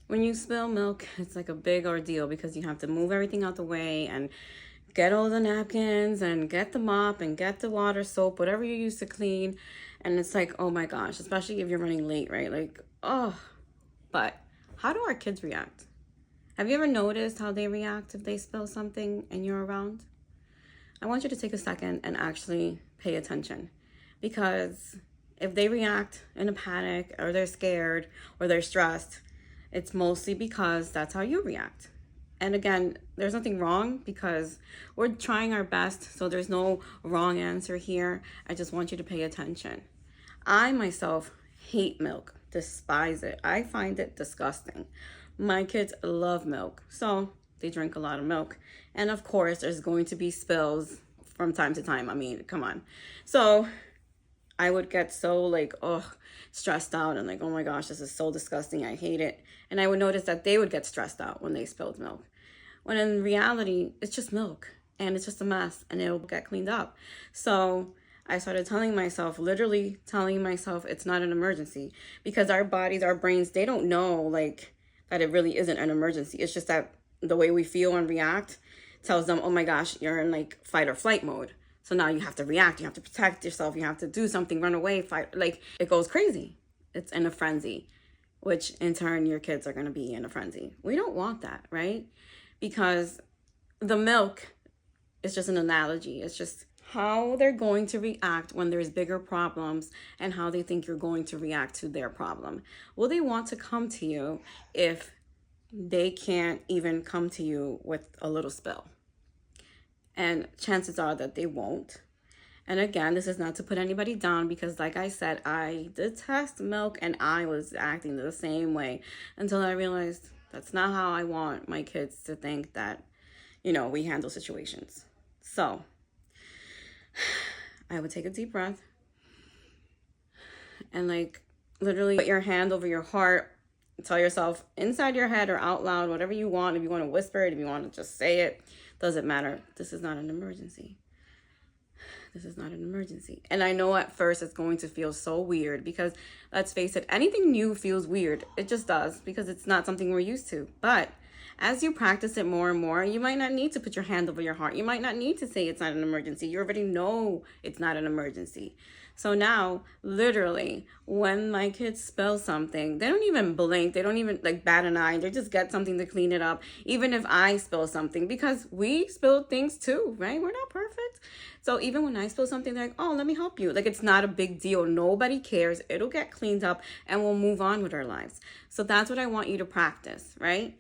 When you spill milk, it's like a big ordeal because you have to move everything out the way and get all the napkins and get the mop and get the water, soap, whatever you use to clean. And it's like, oh my gosh, especially if you're running late, right? Like, oh, but how do our kids react? Have you ever noticed how they react if they spill something and you're around? I want you to take a second and actually pay attention, because if they react in a panic or they're scared or they're stressed, it's mostly because that's how you react. And again, there's nothing wrong because we're trying our best, so there's no wrong answer here. I just want you to pay attention. I myself hate milk, despise it. I find it disgusting. My kids love milk, so they drink a lot of milk. And of course, there's going to be spills from time to time. I mean, come on. So I would get so like, oh, stressed out and like, oh my gosh, this is so disgusting. I hate it. And I would notice that they would get stressed out when they spilled milk. When in reality, it's just milk and it's just a mess and it'll get cleaned up. So I started telling myself, literally telling myself it's not an emergency, because our bodies, our brains, they don't know like that it really isn't an emergency. It's just that the way we feel and react tells them, oh my gosh, you're in like fight or flight mode. So now you have to react, you have to protect yourself, you have to do something, run away, fight. Like it goes crazy. It's in a frenzy, which in turn your kids are going to be in a frenzy. We don't want that, right? Because the milk is just an analogy. It's just how they're going to react when there's bigger problems and how they think you're going to react to their problem. Will they want to come to you if they can't even come to you with a little spill? And chances are that they won't. And again, this is not to put anybody down, because like I said, I detest milk and I was acting the same way until I realized that's not how I want my kids to think that, we handle situations. So I would take a deep breath and like literally put your hand over your heart, tell yourself inside your head or out loud, whatever you want. If you want to whisper it, if you want to just say it, doesn't matter. This is not an emergency. This is not an emergency. And I know at first it's going to feel so weird because, let's face it, anything new feels weird. It just does, because it's not something we're used to. But as you practice it more and more, you might not need to put your hand over your heart. You might not need to say it's not an emergency. You already know it's not an emergency. So now, literally, when my kids spill something, they don't even blink. They don't even like bat an eye. They just get something to clean it up. Even if I spill something, because we spill things too, right? We're not perfect. So even when I spill something, they're like, oh, let me help you. Like, it's not a big deal. Nobody cares. It'll get cleaned up and we'll move on with our lives. So that's what I want you to practice, right?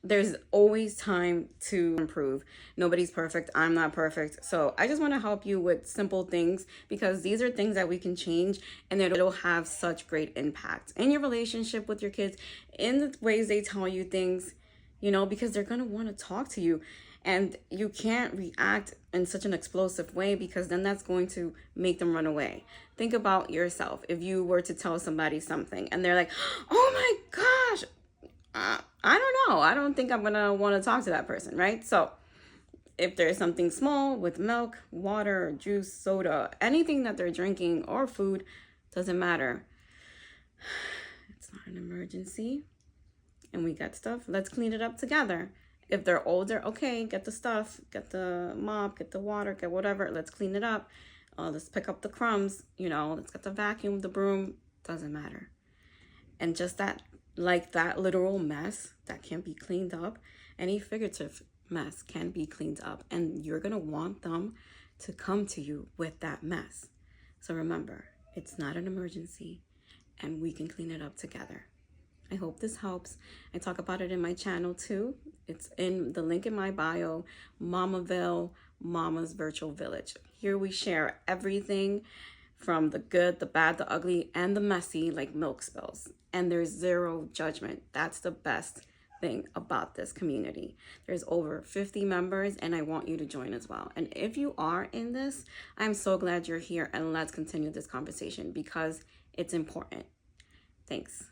There's always time to improve. Nobody's perfect. I'm not perfect. So I just want to help you with simple things, because these are things that we can change and it'll have such great impact in your relationship with your kids, in the ways they tell you things, because they're going to want to talk to you. And you can't react in such an explosive way, because then that's going to make them run away. Think about yourself. If you were to tell somebody something and they're like, oh my gosh, I don't know. I don't think I'm going to want to talk to that person, right? So if there's something small with milk, water, juice, soda, anything that they're drinking or food, doesn't matter. It's not an emergency. And we got stuff. Let's clean it up together. If they're older, okay, get the stuff, get the mop, get the water, get whatever. Let's clean it up. Let's pick up the crumbs. Let's get the vacuum, the broom. Doesn't matter. And just that, like that literal mess that can be cleaned up, any figurative mess can be cleaned up, and you're going to want them to come to you with that mess. So remember, it's not an emergency and we can clean it up together. I hope this helps. I talk about it in my channel too. It's in the link in my bio, MamaVille, Mama's Virtual Village. Here we share everything from the good, the bad, the ugly, and the messy, like milk spills. And there's zero judgment. That's the best thing about this community. There's over 50 members, and I want you to join as well. And if you are in this, I'm so glad you're here, and let's continue this conversation because it's important. Thanks.